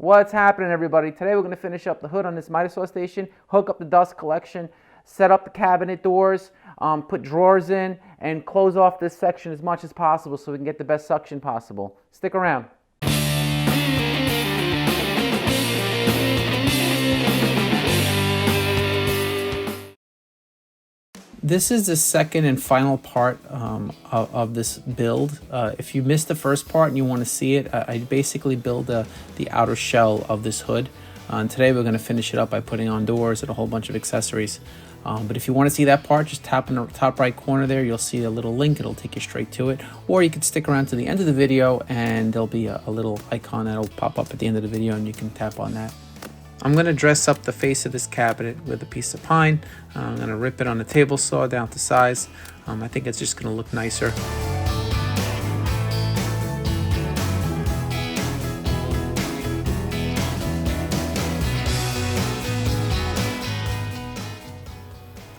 What's happening, everybody? Today we're going to finish up the hood on this miter saw station, hook up the dust collection, set up the cabinet doors, put drawers in, and close off this section as much as possible so we can get the best suction possible. Stick around. This is the second and final part of this build. If you missed the first part and you want to see it, I basically build the outer shell of this hood. And today we're going to finish it up by putting on doors and a whole bunch of accessories. But if you want to see that part, just tap in the top right corner there. You'll see a little link. It'll take you straight to it. Or you can stick around to the end of the video and there'll be a little icon that'll pop up at the end of the video and you can tap on that. I'm going to dress up the face of this cabinet with a piece of pine. I'm going to rip it on the table saw down to size. I think it's just going to look nicer.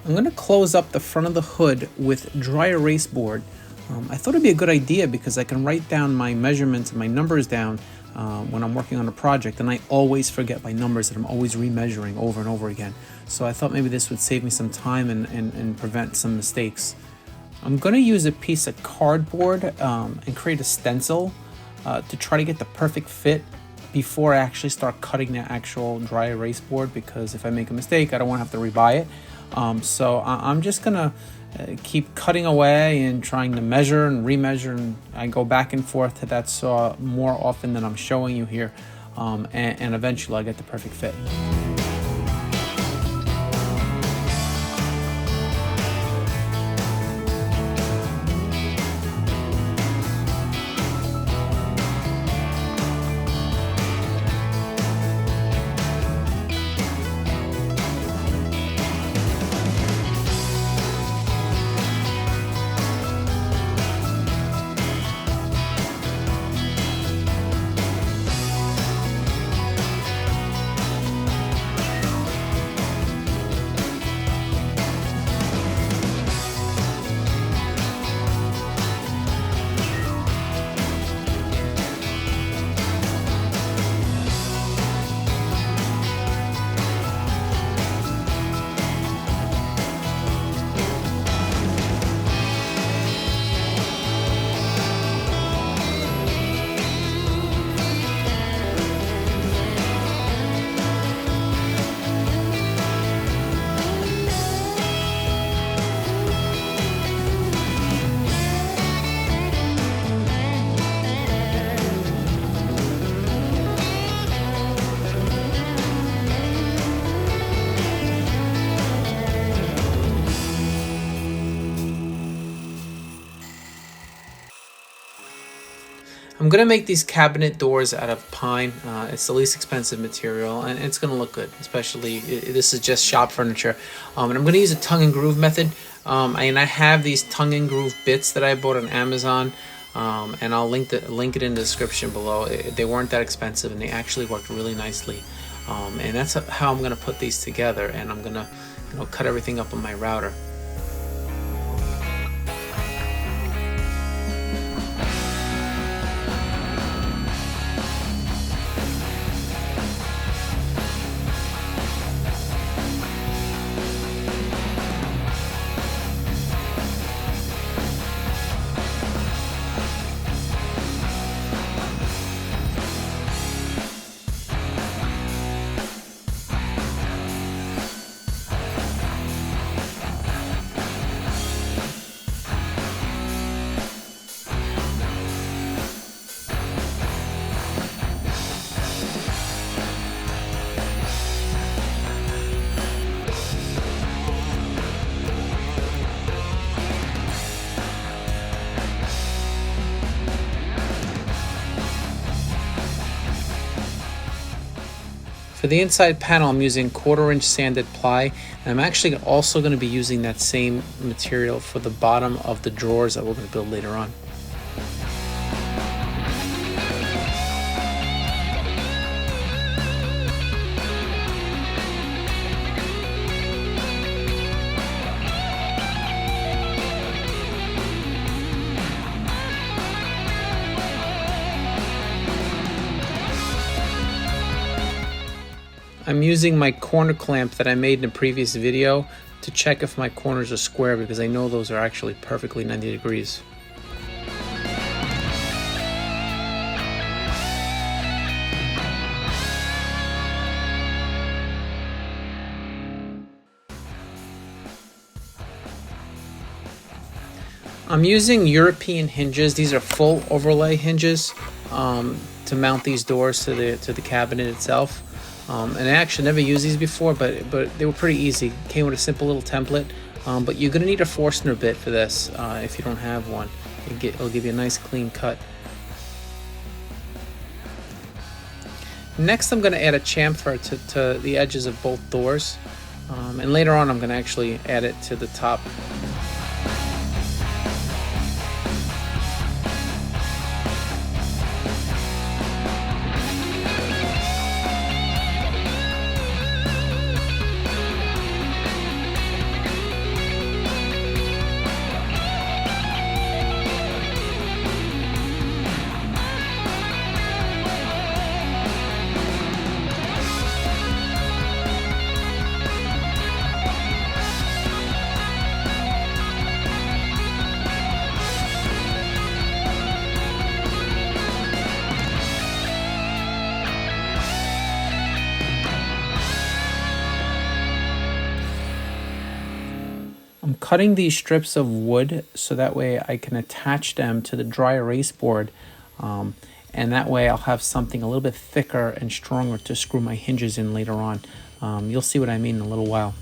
I'm going to close up the front of the hood with dry erase board. I thought it'd be a good idea because I can write down my measurements and my numbers down when I'm working on a project, and I always forget my numbers that I'm always remeasuring over and over again. So I thought maybe this would save me some time and prevent some mistakes. I'm going to use a piece of cardboard and create a stencil to try to get the perfect fit before I actually start cutting the actual dry erase board, because if I make a mistake I don't want to have to rebuy it. So I'm just going to keep cutting away and trying to measure and remeasure, and I go back and forth to that saw more often than I'm showing you here, and eventually I get the perfect fit. I'm going to make these cabinet doors out of pine. It's the least expensive material and it's going to look good, especially this is just shop furniture. And I'm going to use a tongue and groove method. And I have these tongue and groove bits that I bought on Amazon. And I'll link it in the description below. They weren't that expensive and they actually worked really nicely. And that's how I'm going to put these together. And I'm going to cut everything up on my router. For the inside panel, I'm using 1/4 inch sanded ply, and I'm actually also going to be using that same material for the bottom of the drawers that we're going to build later on. I'm using my corner clamp that I made in a previous video to check if my corners are square, because I know those are actually perfectly 90 degrees. I'm using European hinges. These are full overlay hinges to mount these doors to the cabinet itself. And I actually never used these before, but they were pretty easy. Came with a simple little template. But you're gonna need a Forstner bit for this if you don't have one. It'll give you a nice clean cut. Next, I'm gonna add a chamfer to the edges of both doors, and later on I'm gonna actually add it to the top. I'm cutting these strips of wood so that way I can attach them to the dry erase board, and that way I'll have something a little bit thicker and stronger to screw my hinges in later on. You'll see what I mean in a little while.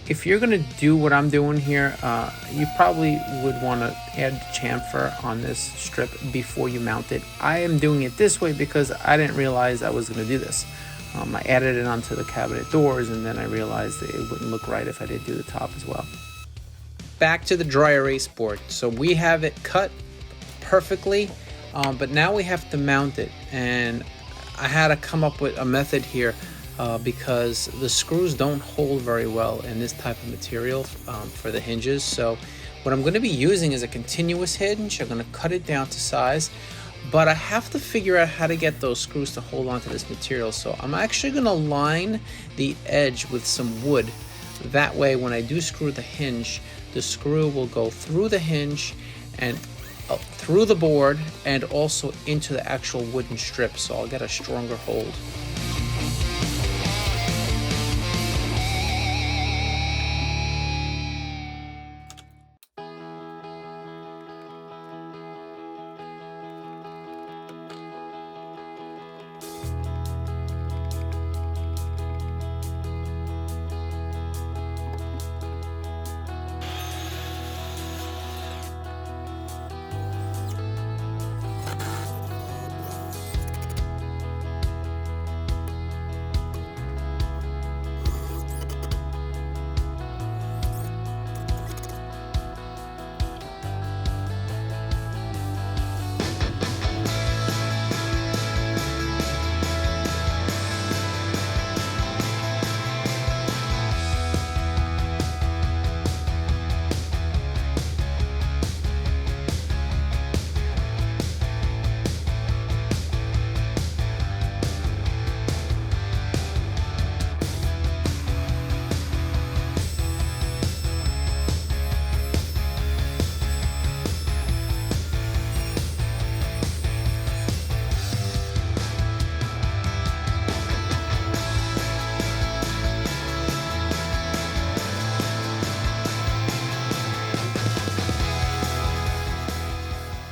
If you're gonna do what I'm doing here, you probably would want to add chamfer on this strip before you mount it. I am doing it this way because I didn't realize I was gonna do this. I added it onto the cabinet doors, and then I realized that it wouldn't look right if I did do the top as well. Back to the dry erase board. So we have it cut perfectly, but now we have to mount it, and I had to come up with a method here because the screws don't hold very well in this type of material for the hinges. So what I'm going to be using is a continuous hinge. I'm going to cut it down to size, but I have to figure out how to get those screws to hold onto this material. So I'm actually going to line the edge with some wood. That way when I do screw the hinge, the screw will go through the hinge and through the board and also into the actual wooden strip, so I'll get a stronger hold.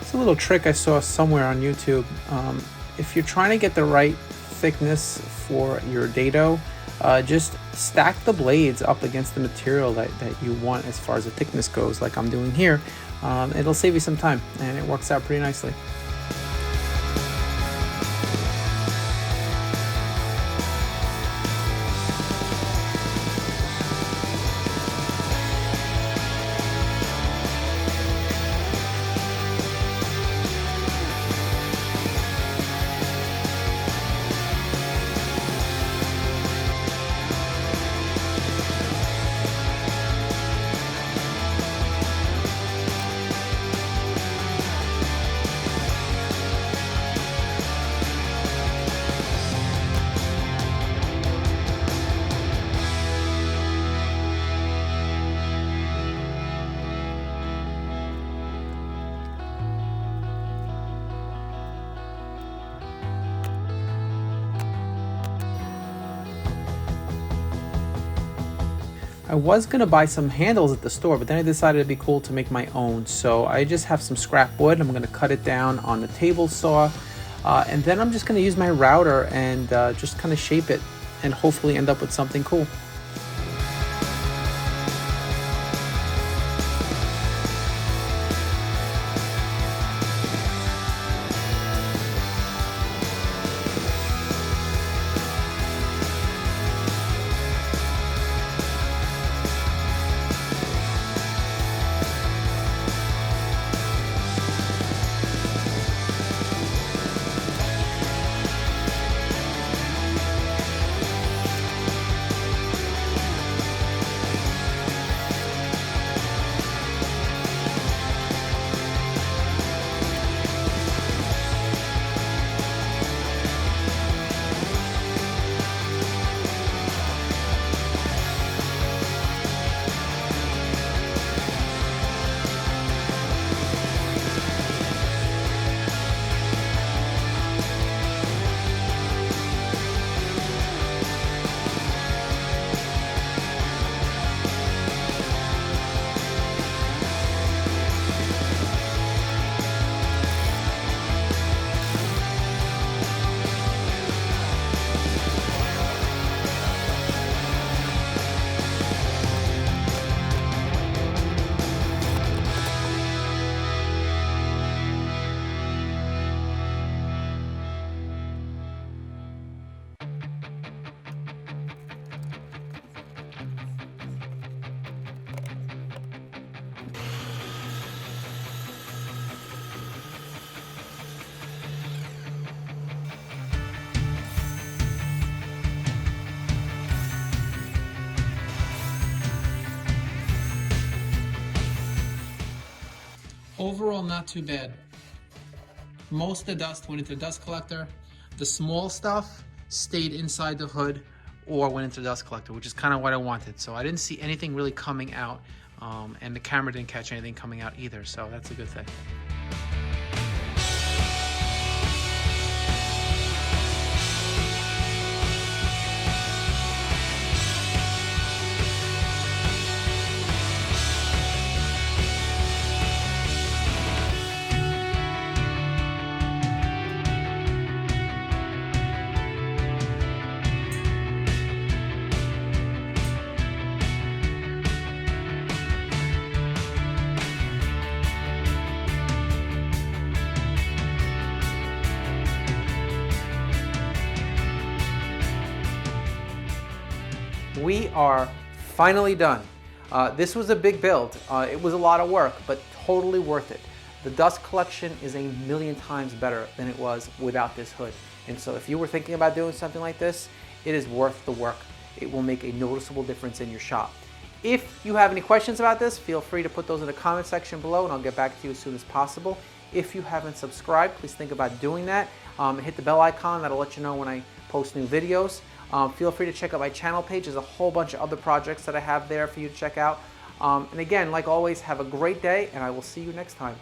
It's a little trick I saw somewhere on YouTube. If you're trying to get the right thickness for your dado, just stack the blades up against the material that you want as far as the thickness goes, like I'm doing here. It'll save you some time, and it works out pretty nicely. I was gonna buy some handles at the store, but then I decided it'd be cool to make my own. So I just have some scrap wood. I'm gonna cut it down on the table saw, and then I'm just gonna use my router and just kind of shape it and hopefully end up with something cool. Overall, not too bad. Most of the dust went into the dust collector. The small stuff stayed inside the hood or went into the dust collector, which is kind of what I wanted. So I didn't see anything really coming out, and the camera didn't catch anything coming out either, so that's a good thing. We are finally done. This was a big build. It was a lot of work, but totally worth it. The dust collection is a million times better than it was without this hood. And so if you were thinking about doing something like this, it is worth the work. It will make a noticeable difference in your shop. If you have any questions about this, feel free to put those in the comment section below and I'll get back to you as soon as possible. If you haven't subscribed, please think about doing that. Hit the bell icon, that'll let you know when I post new videos. Feel free to check out my channel page. There's a whole bunch of other projects that I have there for you to check out. And again, like always, have a great day and I will see you next time.